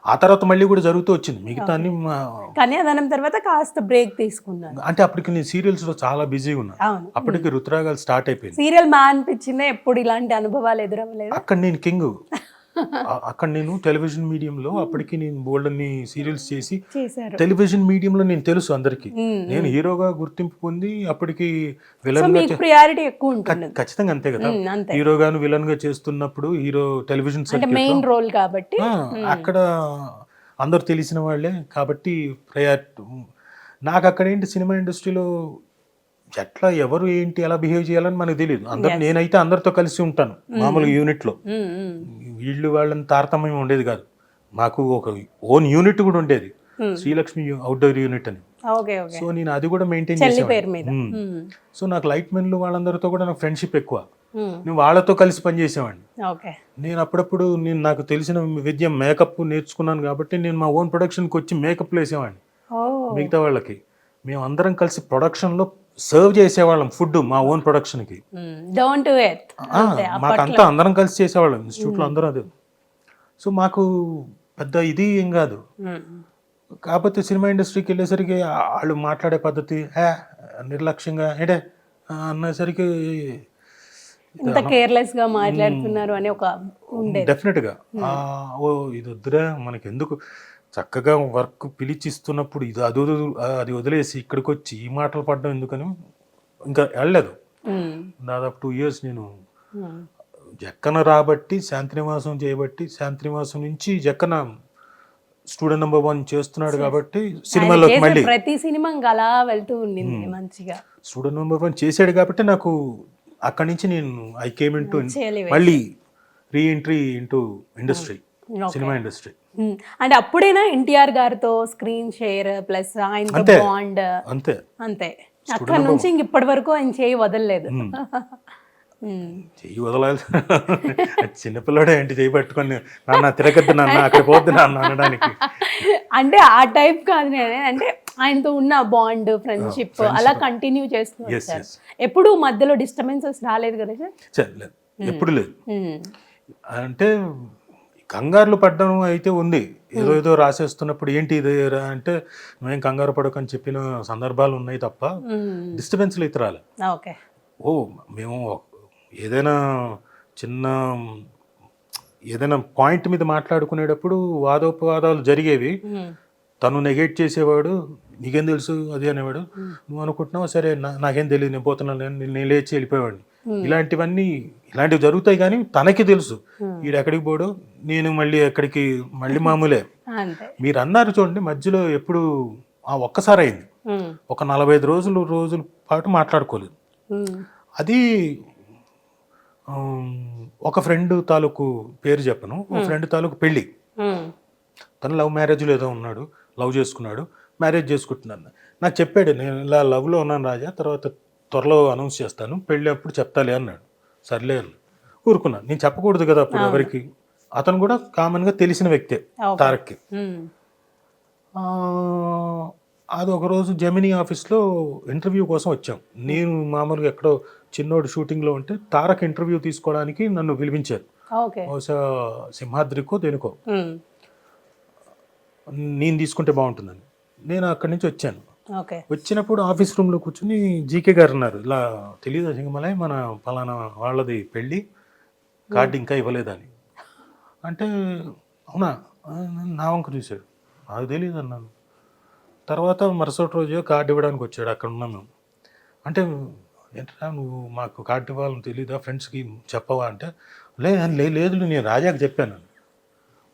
ఆ తర్వాత మళ్ళీ కూడా జరుగుతూ వచ్చింది మిగతా అన్ని కన్యాదానం తర్వాత కాస్త బ్రేక్ తీసుకున్నాను. అంటే అప్పటికి నేను సీరియల్స్లో చాలా బిజీగా ఉన్నాను. అవును. అప్పటికి రుతురాగాలు స్టార్ట్ అయిపోయింది. సీరియల్ మా అనిపించిందే, ఎప్పుడు ఇలాంటి అనుభవాలు ఎదురవ్వలేదు. అక్కడ నేను కింగ్. అక్కడ నేను టెలివిజన్ మీడియంలో అప్పటికి నేను బోల్డ్ అన్ని సీరియల్స్ చేసి చేశారు. టెలివిజన్ మీడియంలో నేను తెలుసు అందరికి. నేను హీరోగా గుర్తింపు పొంది అప్పటికి విలన్ గా ప్రియారిటీ ఎక్కువ ఉంటుంది. ఖచ్చితంగా అంతే కదా. హీరోగాను విలన్ గా చేస్తున్నప్పుడు హీరో టెలివిజన్ మెయిన్ రోల్ కాబట్టి అక్కడ అందరు తెలిసిన వాళ్ళే కాబట్టి ప్రయారిటీ. నాకు అక్కడ ఏంటి సినిమా ఇండస్ట్రీలో ఎట్లా ఎవరు ఏంటి ఎలా బిహేవ్ చేయాలని మనకు తెలియదు. నేనైతే అందరితో కలిసి ఉంటాను మామూలుగా యూనిట్లో. వీళ్ళు వాళ్ళని తారతమ్యం ఉండేది కాదు. మాకు ఒక ఓన్ యూనిట్ కూడా ఉండేది, శ్రీలక్ష్మి అవుట్డోర్ యూనిట్ అని. సో నేను అది కూడా మెయింటైన్ చేసేవాడిని. సో నాకు లైట్ మెన్లు వాళ్ళందరితో కూడా నాకు ఫ్రెండ్షిప్ ఎక్కువ. నేను వాళ్ళతో కలిసి పనిచేసేవాడిని. నేను అప్పుడప్పుడు నాకు తెలిసిన విద్య మేకప్ నేర్చుకున్నాను కాబట్టి నేను మా ఓన్ ప్రొడక్షన్కి వచ్చి మేకప్లు వేసేవాడిని మిగతా వాళ్ళకి. మేము అందరం కలిసి ప్రొడక్షన్లో సర్వ్ చేసేవాళ్ళం ఫుడ్ మా ఓన్ ప్రొడక్షన్కి. మాకంతా అందరం కలిసి చేసేవాళ్ళం ఇన్స్టిట్యూట్లో అందరూ అదే. సో మాకు పెద్ద ఇది ఏం కాదు. కాకపోతే సినిమా ఇండస్ట్రీకి వెళ్ళేసరికి వాళ్ళు మాట్లాడే పద్ధతి నిర్లక్ష్యంగా ఏంటే అన్నసరికి కేర్లెస్ గా మాట్లాడుతున్నారు అని ఒక డెఫినెట్గా ఓ ఇది వద్దురా మనకి ఎందుకు, చక్కగా వర్క్ పిలిచిస్తున్నప్పుడు ఇది అది వదిలేసి ఇక్కడికి వచ్చి ఈ మాటలు పడడం ఎందుకని ఇంకా వెళ్ళలేదు. దాదాపు 2 years నేను జక్కన రాబట్టి శాంతినివాసం చేయబట్టి శాంతినివాసం నుంచి జక్కన స్టూడెంట్ నెంబర్ 1 చేస్తున్నాడు కాబట్టి సినిమాలోకి మళ్ళీ ప్రతి సినిమా అలా వెళ్తూ ఉండింది మంచిగా. స్టూడెంట్ నెంబర్ 1 చేసాడు కాబట్టి నాకు అక్కడి నుంచి నేను ఐ కేమ్ ఇంటూ మళ్ళీ reentry into industry, cinema industry. అంటే అప్పుడైనా ఎన్టీఆర్ గారితో స్క్రీన్ షేర్ ప్లస్ ఆయనతో బాండ్ అంతే. అక్కడ నుంచి ఇంక ఇప్పటి వరకు ఆయన చేయి వదలలేదు. చెయ్యి వదలాలి, చిన్నపిల్లడే ఏంటి చేయి పట్టుకొని నాన్న తిరగద్దు నాన్న అక్కడ పోద్దు నాన్న అనడానికి. అంటే ఆ టైప్ కాదు నేను, అంటే ఆయనతో ఉన్న బాండ్ ఫ్రెండ్షిప్ అలా కంటిన్యూ చేస్తున్నారు. ఎప్పుడు మధ్యలో డిస్టర్బెన్సెస్ రాలేదు కదా సార్? లేదు, ఎప్పుడు లేదు. అంటే కంగారులు పడ్డం అయితే ఉంది. ఏదో రాసేస్తున్నప్పుడు ఏంటి ఇది అంటే నువ్వేం కంగారు పడకని చెప్పిన సందర్భాలు ఉన్నాయి తప్ప డిస్టర్బెన్స్లు అయితే రాలే. మేము ఏదైనా పాయింట్ మీద మాట్లాడుకునేటప్పుడు వాదోపవాదాలు జరిగేవి. తను నెగెట్ చేసేవాడు, నీకేం తెలుసు అది అనేవాడు. నువ్వు అనుకుంటున్నావు సరే నాకేం తెలియదు నేను పోతున్నాను, నేను లేచి వెళ్ళిపోయేవాడిని. ఇలాంటివి జరుగుతాయి కానీ తనకి తెలుసు వీడు ఎక్కడికి పోడు, నేను మళ్ళీ మామూలే. మీరు అన్నారు చూడండి మధ్యలో ఎప్పుడు ఒక్కసారి అయింది, ఒక 45 రోజుల పాటు మాట్లాడుకోలేదు. అది ఒక ఫ్రెండ్ తాలూకు పేరు చెప్పను, ఒక ఫ్రెండ్ తాలూకు పెళ్ళి. తను లవ్ మ్యారేజ్లో ఏదో ఉన్నాడు, లవ్ చేసుకున్నాడు, మ్యారేజ్ చేసుకుంటున్నాను. నాకు చెప్పాడు నేను ఇలా లవ్లో ఉన్నాను రాజా, తర్వాత త్వరలో అనౌన్స్ చేస్తాను, పెళ్ళి అప్పుడు చెప్తాలే అన్నాడు. సర్లే అని ఊరుకున్నాను. నేను చెప్పకూడదు కదా అప్పుడు ఎవరికి. అతను కూడా కామన్గా తెలిసిన వ్యక్తే తారక్కి. అది ఒకరోజు జెమినీ ఆఫీస్లో ఇంటర్వ్యూ కోసం వచ్చాం. నేను మామూలుగా ఎక్కడో చిన్నోడు షూటింగ్లో ఉంటే తారక్ ఇంటర్వ్యూ తీసుకోవడానికి నన్ను పిలిపించారు. బహుశా సింహాద్రికో దేనికో నేను తీసుకుంటే బాగుంటుందని. నేను అక్కడి నుంచి వచ్చాను. వచ్చినప్పుడు ఆఫీస్ రూమ్లో కూర్చుని జీకే గారు ఉన్నారు. ఇలా తెలియదు సింగమలై మన పలానా వాళ్ళది పెళ్ళి, కార్డు ఇంకా ఇవ్వలేదని అంటే అవునా నా వంక చూశాడు. నాకు తెలియదు అన్నాను. తర్వాత మరుసటి రోజు కార్డు ఇవ్వడానికి వచ్చాడు. అక్కడ ఉన్నాం మేము. అంటే ఏంటరా నువ్వు మాకు కార్డు ఇవ్వాలని తెలీదా, ఫ్రెండ్స్కి చెప్పవా అంటే లేదు నేను రాజాకి చెప్పాను.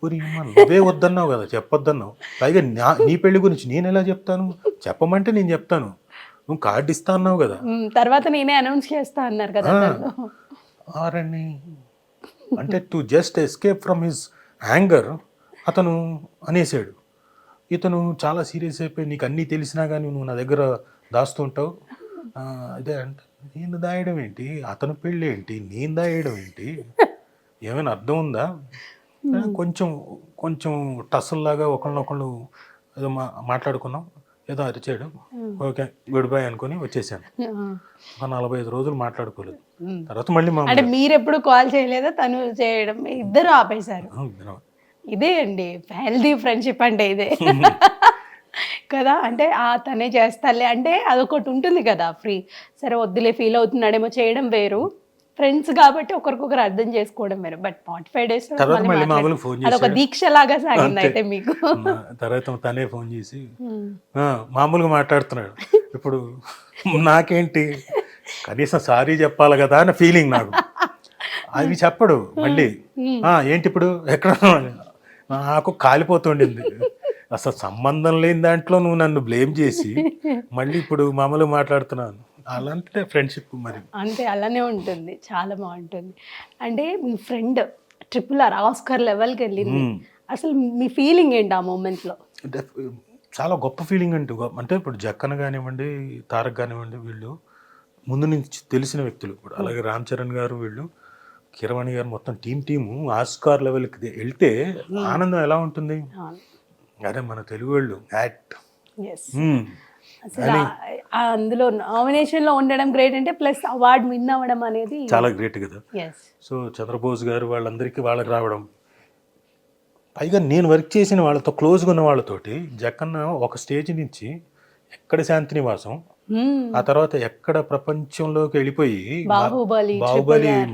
ఊరి నువ్వే వద్దన్నావు కదా, చెప్పొద్దన్నావు. పైగా నీ పెళ్లి గురించి నేను ఎలా చెప్తాను, చెప్పమంటే నేను చెప్తాను, నువ్వు కార్డు ఇస్తా అన్నావు కదా, తర్వాత నేనే అనౌన్స్ చేస్తా అన్నారు కదా ఆరని అంటే to just escape from his anger అతను అనేసాడు. ఇతను చాలా సీరియస్ అయిపోయి నీకు అన్నీ తెలిసినా కానీ నువ్వు నా దగ్గర దాస్తుంటావు. అదే అంటే నేను దాయడం ఏంటి, అతను పెళ్ళి ఏంటి, నేను దాయడం ఏంటి, ఏమైనా అర్థం ఉందా? కొంచెం టస్సుల్లాగా ఒకళ్ళనొకళ్ళు ఏదో మాట్లాడుకున్నాం, ఏదో అరిచాడు, ఓకే గుడ్ బై అనుకుని వచ్చేసాను. ఒక 45 రోజులు మాట్లాడుకోలేదు. తర్వాత మళ్ళీ అంటే మీరు ఎప్పుడు కాల్ చేయలేదా, తను చేయడం, ఇద్దరు ఆపేశారు? ఇదే అండి హెల్దీ ఫ్రెండ్షిప్ అంటే ఇదే కదా. అంటే తనే చేస్తాలే అంటే అదొకటి ఉంటుంది కదా ఫ్రీ. సరే వద్దులే ఫీల్ అవుతున్నాడేమో చేయడం వేరు, ఫ్రెండ్స్ కాబట్టి ఒకరికొకరు అర్థం చేసుకోవడం వేరు. బట్ 45 days తర్వాత మళ్ళీ మామూలుగా ఫోన్ అదొక చేశాడు. దీక్ష లాగా సాగింది అయితే మీకు. తర్వాత తనే ఫోన్ చేసి మామూలుగా మాట్లాడుతున్నాడు. ఇప్పుడు నాకేంటి కనీసం సారీ చెప్పాలి కదా అన్న ఫీలింగ్ నాకు. అవి చెప్పడు మళ్ళీ. ఏంటి ఇప్పుడు ఎక్కడ నాకు కాలిపోతుండింది. అసలు సంబంధం లేని దాంట్లో నువ్వు నన్ను బ్లేమ్ చేసి మళ్ళీ ఇప్పుడు మామూలుగా మాట్లాడుతున్నాను. అలాంటి ఫ్రెండ్షిప్ మరి అంతే, అలానే ఉంటుంది, చాలా బాగుంటుంది. అంటే మీ ఫ్రెండ్ RRR ఆస్కార్ లెవెల్కి వెళ్ళింది, అసలు మీ ఫీలింగ్ ఏంటి ఆ మూమెంట్లో? అంటే చాలా గొప్ప ఫీలింగ్ అంటే ఇప్పుడు జక్కన కానివ్వండి, తారక్ కానివ్వండి, వీళ్ళు ముందు నుంచి తెలిసిన వ్యక్తులు. ఇప్పుడు అలాగే రామ్ చరణ్ గారు, వీళ్ళు కిరవాణి గారు, మొత్తం టీము ఆస్కార్ లెవెల్కి వెళ్తే ఆనందం ఎలా ఉంటుంది? అరే మన తెలుగు వాళ్ళు యాక్ట్ అసలు అందులో నామినేషన్లో ఉండడం గ్రేట్, అంటే ప్లస్ అవార్డు విన్ అవ్వడం అనేది చాలా గ్రేట్ కదా. సో చంద్రబోస్ గారు వాళ్ళందరికీ వాళ్ళకి రావడం, పైగా నేను వర్క్ చేసిన వాళ్ళతో క్లోజ్గా ఉన్న వాళ్ళతోటి జక్కన్న ఒక స్టేజ్ నుంచి ఎక్కడ శాంతినివాసం, ఆ తర్వాత ఎక్కడ ప్రపంచంలోకి వెళ్ళిపోయి బాహుబలి,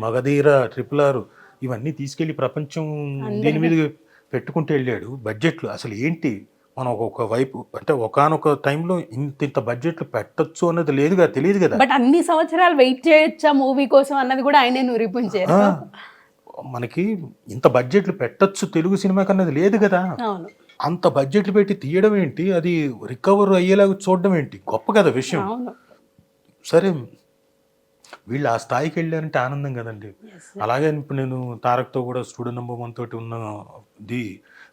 మగధీర, RRR ఇవన్నీ తీసుకెళ్లి ప్రపంచం దీని మీద పెట్టుకుంటూ వెళ్ళాడు. బడ్జెట్లు అసలు ఏంటి, మనం ఒక వైపు అంటే ఒకానొక టైంలో ఇంత బడ్జెట్లు పెట్టొచ్చు అన్నది లేదుగా, తెలియదు కదా. బట్ అన్ని సంవత్సరాలు వెయిట్ చేయొచ్చా మూవీ కోసం అన్నది కూడా ఆయనే నిరూపించారు. మనకి ఇంత బడ్జెట్లు పెట్టొచ్చు తెలుగు సినిమాకి అన్నది లేదు కదా. అంత బడ్జెట్లు పెట్టి తీయడం ఏంటి, అది రికవర్ అయ్యేలాగా చూడడం ఏంటి, గొప్ప కదా విషయం. సరే వీళ్ళు ఆ స్థాయికి వెళ్ళారంటే ఆనందం కదండి. అలాగే ఇప్పుడు నేను తారక్తో కూడా స్టూడెంట్ నెంబర్ 1 తోటి ఉన్నది,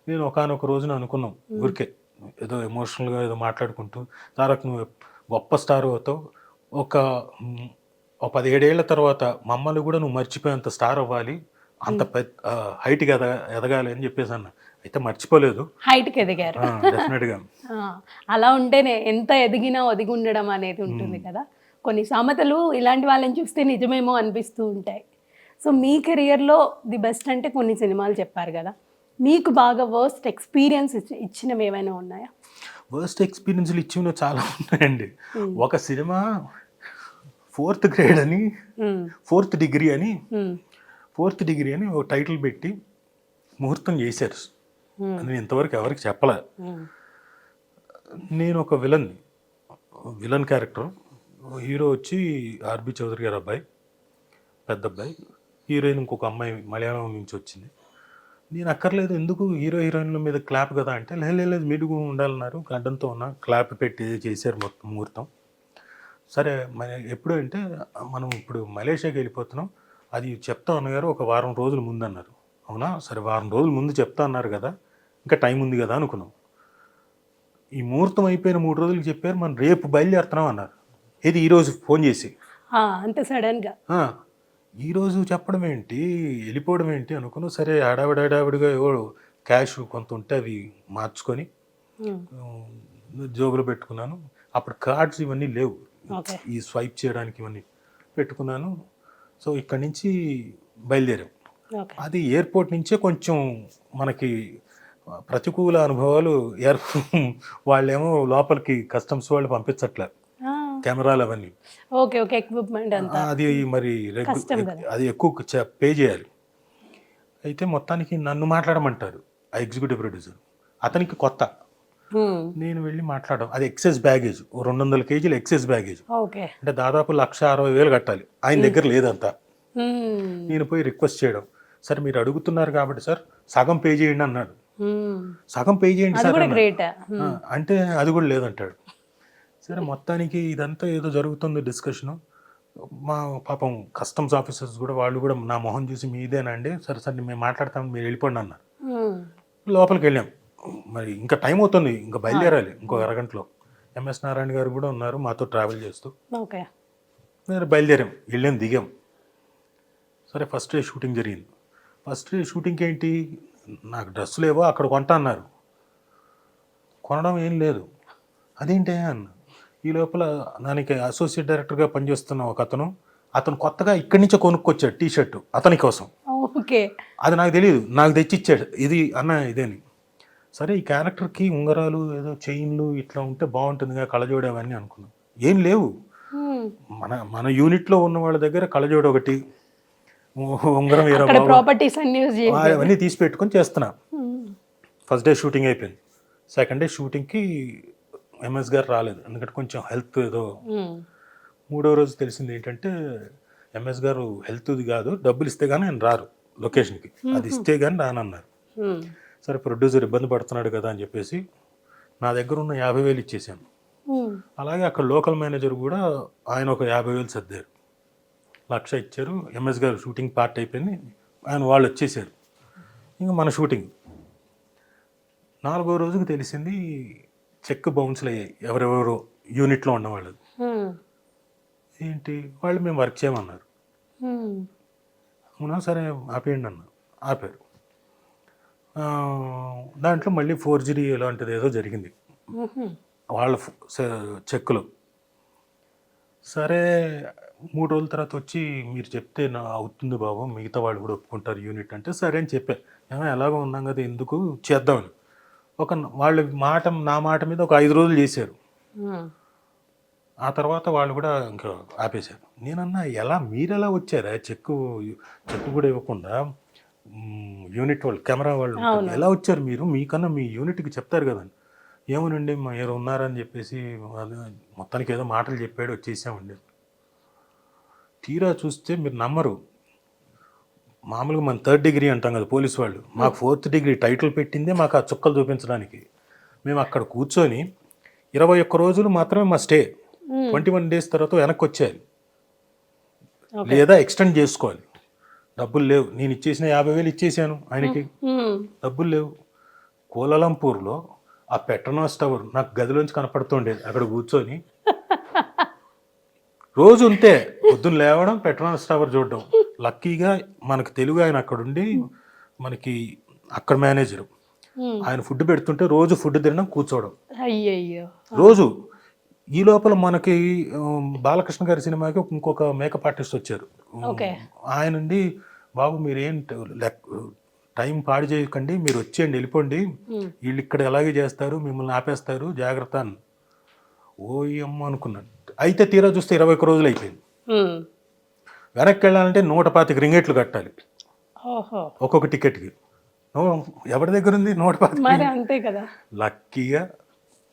నేను ఒకానొక రోజున అనుకున్నాం ఊరికే ఏదో ఎమోషనల్గా ఏదో మాట్లాడుకుంటూ, తారక్ నువ్వు గొప్ప స్టార్ అవుతావు, ఒక 17 ఏళ్ల తర్వాత మమ్మల్ని కూడా నువ్వు మర్చిపోయేంత స్టార్ అవ్వాలి, అంత హైట్కి ఎదగాలి అని చెప్పేసి అన్న. అయితే మర్చిపోలేదు, హైట్కి ఎదిగారు డెఫినెట్గా. అలా ఉంటేనే ఎంత ఎదిగినా ఒదిగి ఉండడం అనేది ఉంటుంది కదా. కొన్ని సామెతలు ఇలాంటి వాళ్ళని చూస్తే నిజమేమో అనిపిస్తూ ఉంటాయి. సో మీ కెరియర్లో ది బెస్ట్ అంటే కొన్ని సినిమాలు చెప్పారు కదా, మీకు బాగా వర్స్ట్ ఎక్స్పీరియన్స్ ఇచ్చినవి ఏమైనా ఉన్నాయా? వర్స్ట్ ఎక్స్పీరియన్స్లు ఇచ్చినవి చాలా ఉన్నాయండి. ఒక సినిమా 4th grade అని, 4th degree అని, 4th degree అని ఒక టైటిల్ పెట్టి ముహూర్తం చేశారు. నేను ఇంతవరకు ఎవరికి చెప్పలే. నేను ఒక విలన్ క్యారెక్టర్, హీరో వచ్చి ఆర్బి చౌదరి గారు అబ్బాయి, పెద్ద అబ్బాయి, హీరోయిన్ ఇంకొక అమ్మాయి మలయాళం నుంచి వచ్చింది. నేను అక్కర్లేదు, ఎందుకు హీరోయిన్ల మీద క్లాప్ కదా అంటే, లేదు మీడుగు ఉండాలన్నారు, గడ్డంతో ఉన్న క్లాప్ పెట్టి చేశారు మొత్తం ముహూర్తం. సరే ఎప్పుడు అంటే మనం ఇప్పుడు మలేషియాకి వెళ్ళిపోతున్నాం, అది చెప్తా అన్నగారు ఒక వారం రోజుల ముందు అన్నారు. అవునా, సరే వారం రోజుల ముందు చెప్తా అన్నారు కదా, ఇంకా టైం ఉంది కదా అనుకున్నాం. ఈ ముహూర్తం అయిపోయిన 3 రోజులకి చెప్పారు, మనం రేపు బయలుదేరుతున్నాం అన్నారు. ఇది ఈరోజు ఫోన్ చేసి అంత సడన్గా ఈరోజు చెప్పడం ఏంటి, వెళ్ళిపోవడం ఏంటి అనుకున్నాం. సరే హడావిడిగా ఏవో క్యాష్ కొంత ఉంటే అవి మార్చుకొని జోబులో పెట్టుకున్నాను. అప్పుడు కార్డ్స్ ఇవన్నీ లేవు, ఈ స్వైప్ చేయడానికి ఇవన్నీ పెట్టుకున్నాను. సో ఇక్కడి నుంచి బయలుదేరాం. అది ఎయిర్పోర్ట్ నుంచే కొంచెం మనకి ప్రతికూల అనుభవాలు వాళ్ళేమో లోపలికి కస్టమ్స్ వాళ్ళు పంపించట్లే, కెమెరాలు అవన్నీ. ఎక్విప్మెంట్ అంతా అది మరి అది ఎక్కువ పే చేయాలి. అయితే మొత్తానికి నన్ను మాట్లాడమంటారు ఆ ఎగ్జిక్యూటివ్ ప్రొడ్యూసర్. అతనికి కొత్త, నేను వెళ్ళి మాట్లాడడం. అది excess baggage, 200 kg excess baggage, అంటే దాదాపు 1,60,000 కట్టాలి. ఆయన దగ్గర లేదంతా. నేను పోయి రిక్వెస్ట్ చేయడం, సరే మీరు అడుగుతున్నారు కాబట్టి సార్ సగం పే చేయండి అన్నాడు. సగం పే చేయండి సార్ అంటే అది కూడా లేదంటాడు. సరే మొత్తానికి ఇదంతా ఏదో జరుగుతుంది డిస్కషను. మా పాపం కస్టమ్స్ ఆఫీసర్స్ కూడా వాళ్ళు కూడా నా మొహం చూసి మీదేనండి, సరే మేము మాట్లాడతాం, మీరు వెళ్ళిపోండి అన్నారు. లోపలికి వెళ్ళాం. మరి ఇంకా టైం అవుతుంది, ఇంకా బయలుదేరాలి ఇంకో అరగంటలో. ఎంఎస్ నారాయణ గారు కూడా ఉన్నారు మాతో ట్రావెల్ చేస్తూ. సరే బయలుదేరాం, వెళ్ళాం, దిగాం. సరే ఫస్ట్ డే షూటింగ్ జరిగింది. ఫస్ట్ డే షూటింగ్కి ఏంటి, నాకు డ్రెస్సులు ఏవో అక్కడ కొంటా అన్నారు. కొనడం ఏం లేదు. అదేంటి అన్న. ఈ లోపల దానికి అసోసియేట్ డైరెక్టర్గా పనిచేస్తున్న ఒక అతను కొత్తగా ఇక్కడి నుంచే కొనుక్కొచ్చాడు టీషర్ట్ అతని కోసం. ఓకే. అది నాకు తెలియదు, నాకు తెచ్చిచ్చాడు ఇది అన్న ఇదేని. సరే ఈ క్యారెక్టర్కి ఉంగరాలు ఏదో చైన్లు ఇట్లా ఉంటే బాగుంటుందిగా కళ్ళజోడు అవన్నీ అనుకున్నాం. ఏం లేవు. మన మన యూనిట్లో ఉన్న వాళ్ళ దగ్గర కళ్ళజోడు ఒకటి, ఉంగరం వేరే అక్కడ ప్రాపర్టీస్ అన్ని యూజ్ చేసి అవన్నీ తీసి పెట్టుకొని చేస్తున్నా. ఫస్ట్ డే షూటింగ్ అయిపోయింది. సెకండ్ డే షూటింగ్కి ఎంఎస్ గారు రాలేదు, ఎందుకంటే కొంచెం హెల్త్ ఏదో. మూడో రోజు తెలిసింది ఏంటంటే ఎంఎస్ గారు హెల్త్ది కాదు, డబ్బులు ఇస్తే కానీ ఆయన రారు లొకేషన్కి, అది ఇస్తే కానీ రానన్నారు. సరే ప్రొడ్యూసర్ ఇబ్బంది పడుతున్నాడు కదా అని చెప్పేసి నా దగ్గర ఉన్న 50,000 ఇచ్చేసాను. అలాగే అక్కడ లోకల్ మేనేజర్ కూడా ఆయన ఒక 50,000 సర్దారు, 1,00,000 ఇచ్చారు. ఎంఎస్ గారు షూటింగ్ పార్ట్ అయిపోయింది, ఆయన వాళ్ళు వచ్చేసారు. ఇంకా మన షూటింగ్ 4వ రోజుకి తెలిసింది చెక్ బౌన్స్లు అయ్యాయి ఎవరెవరో యూనిట్లో ఉన్నవాళ్ళు. ఏంటి వాళ్ళు మేము వర్క్ చేయమన్నారు. అవునా సరే ఆపేయండి అన్నారు, ఆపారు. దాంట్లో మళ్ళీ ఫోర్జరీ ఇలాంటిది ఏదో జరిగింది వాళ్ళ చెక్కులో. సరే 3 రోజుల తర్వాత వచ్చి మీరు చెప్తే నా అవుతుంది బాబు, మిగతా వాళ్ళు కూడా ఒప్పుకుంటారు యూనిట్ అంటే సరే అని చెప్పా. ఏమో ఎలాగో ఉన్నాం కదా ఎందుకు చేద్దామని వాళ్ళ మాట నా మాట మీద ఒక 5 రోజులు చేశారు. ఆ తర్వాత వాళ్ళు కూడా ఇంకా ఆపేశారు. నేనన్నా మీరు ఎలా వచ్చారా చెక్కు కూడా ఇవ్వకుండా, యూనిట్ వాళ్ళు కెమెరా వాళ్ళు ఎలా వచ్చారు మీరు, మీకన్నా మీ యూనిట్కి చెప్తారు కదండి. ఏమోనండి మీరు ఉన్నారని చెప్పేసి మొత్తానికి ఏదో మాటలు చెప్పాడు, వచ్చేసామండి. తీరా చూస్తే మీరు నమ్మరు, మామూలుగా మన 3rd డిగ్రీ అంటాం కదా పోలీసు వాళ్ళు, మాకు 4th డిగ్రీ టైటిల్ పెట్టిందే మాకు ఆ చుక్కలు చూపించడానికి. మేము అక్కడ కూర్చొని 21 రోజులు మాత్రమే మా స్టే, 21 డేస్ తర్వాత వెనక్కి వచ్చేయాలి లేదా ఎక్స్టెండ్ చేసుకోవాలి. డబ్బులు లేవు, నేను ఇచ్చేసిన 50,000 ఇచ్చేసాను ఆయనకి, డబ్బులు లేవు. కోలాలంపూర్లో ఆ పెట్రోనాస్ టవర్ నాకు గదిలోంచి కనపడుతుండేది, అక్కడ కూర్చొని రోజు ఉంటే పొద్దున్న లేవడం పెట్రోనాస్ టవర్ చూడడం. లక్కీగా మనకు తెలుగు ఆయన అక్కడ ఉండి మనకి అక్కడ మేనేజరు ఆయన ఫుడ్ పెడుతుంటే రోజు ఫుడ్ తినడం కూర్చోవడం రోజు. ఈ లోపల మనకి బాలకృష్ణ గారి సినిమాకి ఇంకొక మేకప్ ఆర్టిస్ట్ వచ్చారు. ఆయన నుండి బాబు మీరేం టైం పాడు చేయకండి, మీరు వచ్చేయండి వెళ్ళిపోండి, వీళ్ళు ఇక్కడ ఎలాగే చేస్తారు మిమ్మల్ని ఆపేస్తారు జాగ్రత్త అని. ఓయమ్మ అనుకున్నాను. అయితే తీరా చూస్తే 21 రోజులు అయిపోయింది. వెనక్కి వెళ్ళాలంటే 125 రింగెట్లు కట్టాలి ఒక్కొక్క టికెట్కి. ఎవరి దగ్గర ఉంది 125? అంతే కదా. లక్కీగా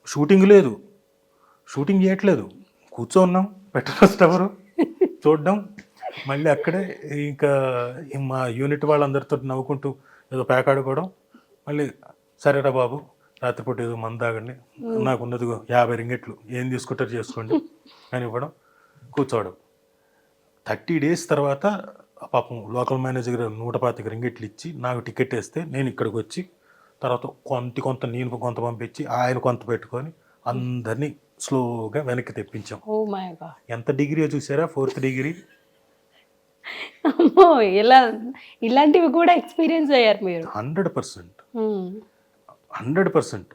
షూటింగ్ లేదు, షూటింగ్ చేయట్లేదు, కూర్చోన్నాం పెట్రోల్ టవర్ చూడడం. మళ్ళీ అక్కడే ఇంకా మా యూనిట్ వాళ్ళందరితో నవ్వుకుంటూ ఏదో పేకాడుకోవడం. మళ్ళీ సరేరా బాబు రాత్రిపూట ఏదో మందు తాగండి, నాకు ఉన్నది 50 రింగెట్లు, ఏం తీసుకుంటారు చేసుకోండి అని ఇవ్వడం, కూర్చోవడం. 30 డేస్ తర్వాత పాపం లోకల్ మేనేజర్ 125 రింగెట్లు ఇచ్చి నాకు టికెట్ వేస్తే నేను ఇక్కడికి వచ్చి తర్వాత కొంత నేను కొంత పంపించి ఆయన కొంత పెట్టుకొని అందరినీ స్లోగా వెనక్కి తెప్పించాం. ఎంత డిగ్రీ చూసారా, 4th డిగ్రీ. ఇలాంటివి కూడా ఎక్స్పీరియన్స్ అయ్యారు మీరు. 100%.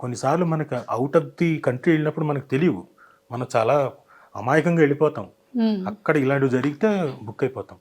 కొన్నిసార్లు మనకు అవుట్ ఆఫ్ ది కంట్రీ వెళ్ళినప్పుడు మనకు తెలియవు, మనం చాలా అమాయకంగా వెళ్ళిపోతాం. అక్కడ ఇలాంటివి జరిగితే బుక్ అయిపోతాం.